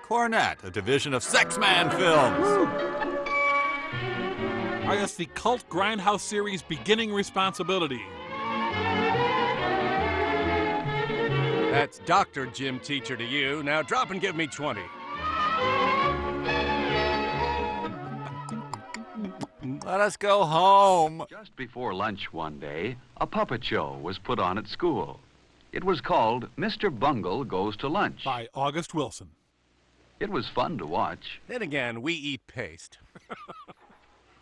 Cornet, a division of Sex-Man Films. The cult Grindhouse series Beginning Responsibility. That's Dr. Jim Teacher to you. Now drop and give me 20. Let us go home. Just before lunch one day, a puppet show was put on at school. It was called Mr. Bungle Goes to Lunch. By August Wilson. It was fun to watch. Then again, we eat paste.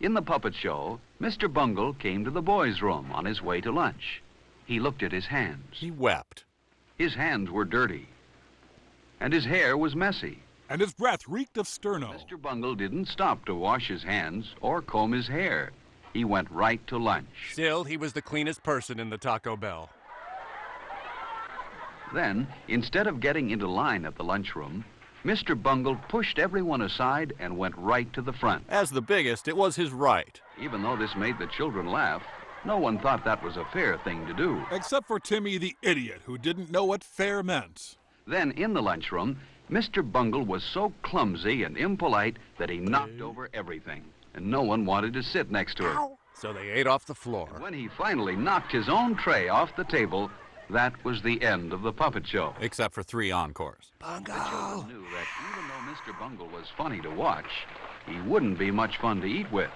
In the puppet show, Mr. Bungle came to the boys' room on his way to lunch. He looked at his hands. He wept. His hands were dirty, and his hair was messy. And his breath reeked of sterno. Mr. Bungle didn't stop to wash his hands or comb his hair. He went right to lunch. Still, he was the cleanest person in the Taco Bell. Then, instead of getting into line at the lunchroom, Mr. Bungle pushed everyone aside and went right to the front. As the biggest, it was his right. Even though this made the children laugh, no one thought that was a fair thing to do. Except for Timmy the idiot, who didn't know what fair meant. Then, in the lunchroom, Mr. Bungle was so clumsy and impolite that he knocked over everything, and no one wanted to sit next to him. So they ate off the floor. When he finally knocked his own tray off the table, that was the end of the puppet show. Except for 3 encores. The children knew that even though Mr. Bungle was funny to watch, he wouldn't be much fun to eat with.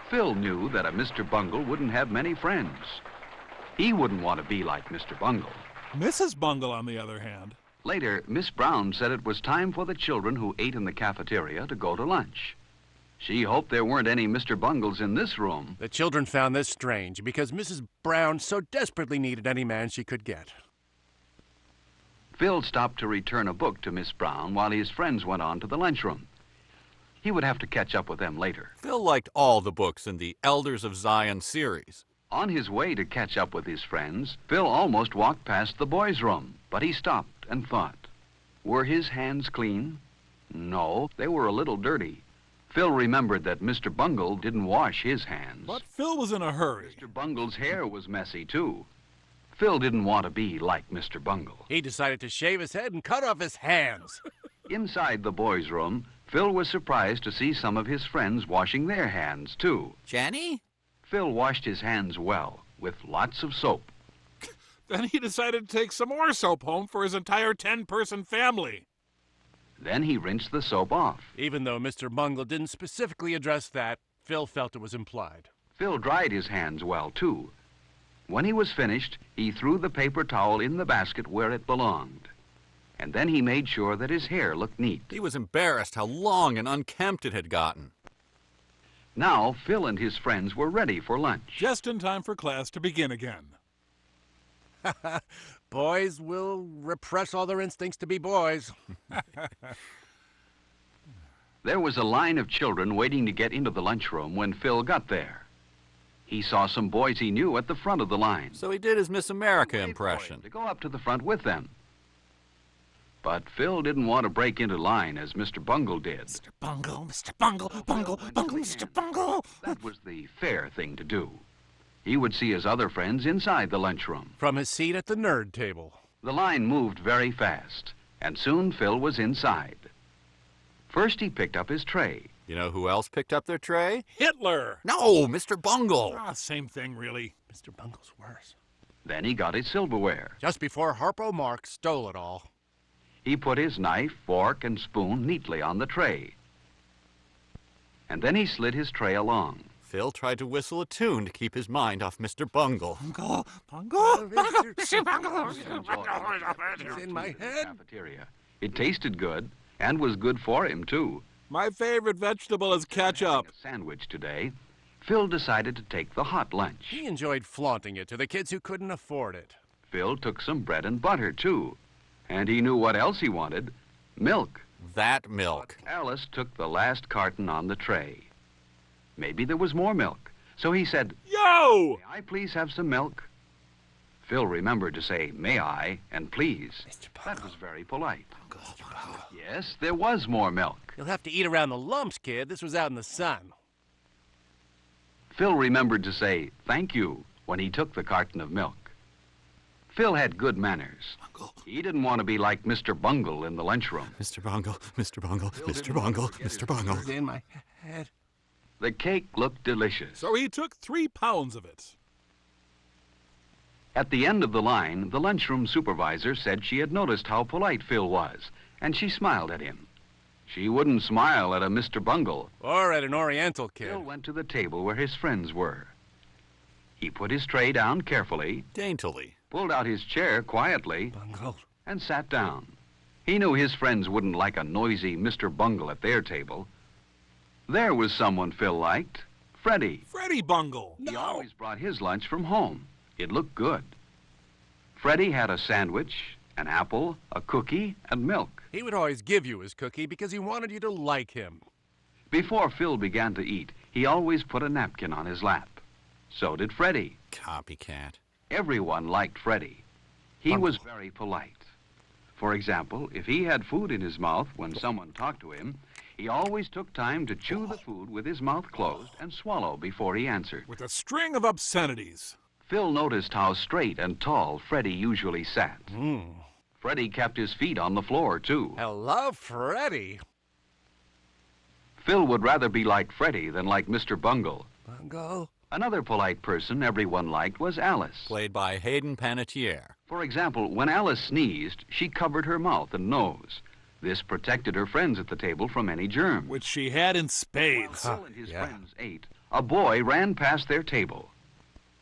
Phil knew that a Mr. Bungle wouldn't have many friends. He wouldn't want to be like Mr. Bungle. Mrs. Bungle, on the other hand. Later, Miss Brown said it was time for the children who ate in the cafeteria to go to lunch. She hoped there weren't any Mr. Bungles in this room. The children found this strange because Mrs. Brown so desperately needed any man she could get. Phil stopped to return a book to Miss Brown while his friends went on to the lunchroom. He would have to catch up with them later. Phil liked all the books in the Elders of Zion series. On his way to catch up with his friends, Phil almost walked past the boys' room, but he stopped and thought. Were his hands clean? No, they were a little dirty. Phil remembered that Mr. Bungle didn't wash his hands. But Phil was in a hurry. Mr. Bungle's hair was messy, too. Phil didn't want to be like Mr. Bungle. He decided to shave his head and cut off his hands. Inside the boys' room, Phil was surprised to see some of his friends washing their hands, too. Jenny? Phil washed his hands well, with lots of soap. Then he decided to take some more soap home for his entire 10-person family. Then he rinsed the soap off. Even though Mr. Bungle didn't specifically address that, Phil felt it was implied. Phil dried his hands well, too. When he was finished, he threw the paper towel in the basket where it belonged. And then he made sure that his hair looked neat. He was embarrassed how long and unkempt it had gotten. Now, Phil and his friends were ready for lunch. Just in time for class to begin again. Boys will repress all their instincts to be boys. There was a line of children waiting to get into the lunchroom when Phil got there. He saw some boys he knew at the front of the line. So he did his Miss America Wait for impression. him to go up to the front with them. But Phil didn't want to break into line as Mr. Bungle did. Mr. Bungle, Mr. Bungle, Bungle, Bungle, Mr. Bungle. That was the fair thing to do. He would see his other friends inside the lunchroom. From his seat at the nerd table. The line moved very fast, and soon Phil was inside. First, he picked up his tray. You know who else picked up their tray? Hitler. No, Mr. Bungle. Same thing, really. Mr. Bungle's worse. Then he got his silverware. Just before Harpo Marx stole it all. He put his knife, fork, and spoon neatly on the tray. And then he slid his tray along. Phil tried to whistle a tune to keep his mind off Mr. Bungle. Bungle, Bungle, Bungle, Mr. Bungle. It's in my head. Cafeteria. It tasted good, and was good for him, too. My favorite vegetable is ketchup. Having a sandwich today, Phil decided to take the hot lunch. He enjoyed flaunting it to the kids who couldn't afford it. Phil took some bread and butter, too. And he knew what else he wanted. Milk. That milk. Alice took the last carton on the tray. Maybe there was more milk. So he said, Yo! "May I please have some milk?" Phil remembered to say, "May I?" and "please." That was very polite. Yes, there was more milk. You'll have to eat around the lumps, kid. This was out in the sun. Phil remembered to say, "Thank you," when he took the carton of milk. Phil had good manners. Bungle. He didn't want to be like Mr. Bungle in the lunchroom. Mr. Bungle, Mr. Bungle, Phil Mr. didn't want to Bungle, forget his Mr. Bungle. It's in my head. The cake looked delicious. So he took 3 pounds of it. At the end of the line, the lunchroom supervisor said she had noticed how polite Phil was, and she smiled at him. She wouldn't smile at a Mr. Bungle. Or at an Oriental kid. Phil went to the table where his friends were. He put his tray down carefully, Daintily. pulled out his chair quietly, Bungle. and sat down. He knew his friends wouldn't like a noisy Mr. Bungle at their table. There was someone Phil liked, Freddie. Freddie Bungle. He always brought his lunch from home. It looked good. Freddie had a sandwich, an apple, a cookie, and milk. He would always give you his cookie because he wanted you to like him. Before Phil began to eat, he always put a napkin on his lap. So did Freddie. Copycat. Everyone liked Freddie. He was very polite. For example, if he had food in his mouth when someone talked to him, he always took time to chew the food with his mouth closed and swallow before he answered. With a string of obscenities. Phil noticed how straight and tall Freddie usually sat. Freddie kept his feet on the floor, too. Hello, Freddie. Phil would rather be like Freddie than like Mr. Bungle. Bungle. Another polite person everyone liked was Alice. Played by Hayden Panettiere. For example, when Alice sneezed, she covered her mouth and nose. This protected her friends at the table from any germs. Which she had in spades. While Phil and his yeah. friends ate, a boy ran past their table.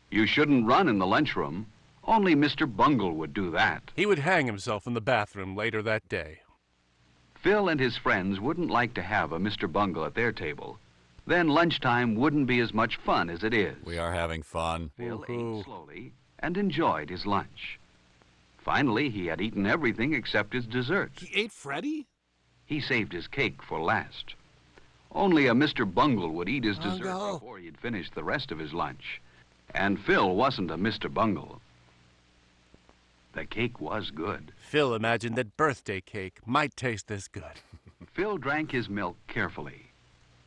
You shouldn't run in the lunchroom. Only Mr. Bungle would do that. He would hang himself in the bathroom later that day. Phil and his friends wouldn't like to have a Mr. Bungle at their table. Then lunchtime wouldn't be as much fun as it is. We are having fun. Phil Woohoo. ate slowly and enjoyed his lunch. Finally, he had eaten everything except his dessert. He ate Freddie? He saved his cake for last. Only a Mr. Bungle would eat his dessert Bungle. before he'd finished the rest of his lunch. And Phil wasn't a Mr. Bungle. The cake was good. Phil imagined that birthday cake might taste this good. Phil drank his milk carefully.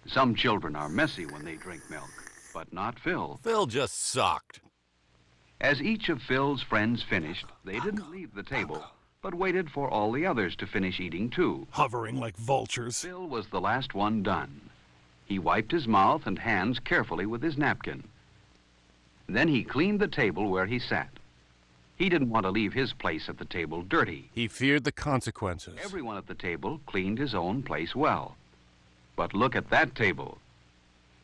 Some children are messy when they drink milk, but not Phil. Phil just sucked. As each of Phil's friends finished, they didn't leave the table, but waited for all the others to finish eating too. Hovering like vultures. Phil was the last one done. He wiped his mouth and hands carefully with his napkin. Then he cleaned the table where he sat. He didn't want to leave his place at the table dirty. He feared the consequences. Everyone at the table cleaned his own place well. But look at that table.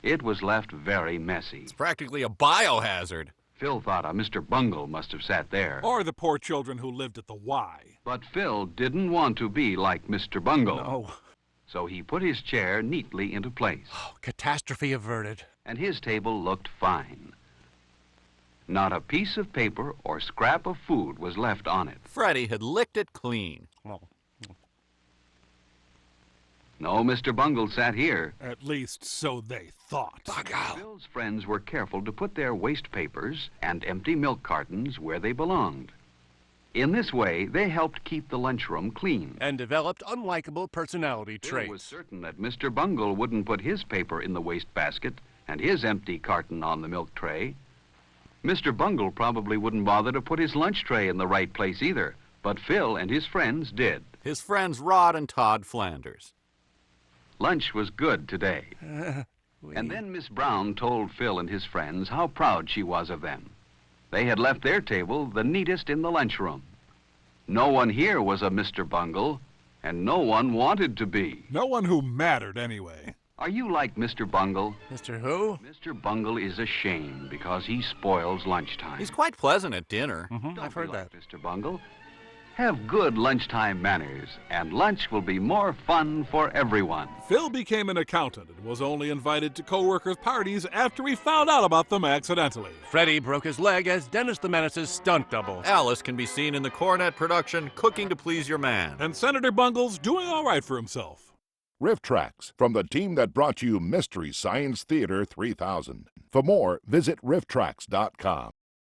It was left very messy. It's practically a biohazard. Phil thought a Mr. Bungle must have sat there. Or the poor children who lived at the Y. But Phil didn't want to be like Mr. Bungle. No. So he put his chair neatly into place. Catastrophe averted. And his table looked fine. Not a piece of paper or scrap of food was left on it. Freddie had licked it clean. No Mr. Bungle sat here. At least so they thought. Phil's friends were careful to put their waste papers and empty milk cartons where they belonged. In this way, they helped keep the lunchroom clean. And developed unlikable personality Phil traits. was certain that Mr. Bungle wouldn't put his paper in the waste basket and his empty carton on the milk tray. Mr. Bungle probably wouldn't bother to put his lunch tray in the right place either, but Phil and his friends did. His friends Rod and Todd Flanders. Lunch was good today. And then Miss Brown told Phil and his friends how proud she was of them. They had left their table the neatest in the lunchroom. No one here was a Mr. Bungle, and no one wanted to be. No one who mattered anyway. Are you like Mr. Bungle? Mr. Who? Mr. Bungle is a shame because he spoils lunchtime. He's quite pleasant at dinner. Don't I've be heard like that. Mr. Bungle. Have good lunchtime manners, and lunch will be more fun for everyone. Phil became an accountant and was only invited to co-workers' parties after he found out about them accidentally. Freddie broke his leg as Dennis the Menace's stunt double. Alice can be seen in the Cornet production Cooking to Please Your Man. And Senator Bungle's doing all right for himself. Riff Tracks, from the team that brought you Mystery Science Theater 3000. For more, visit rifftracks.com.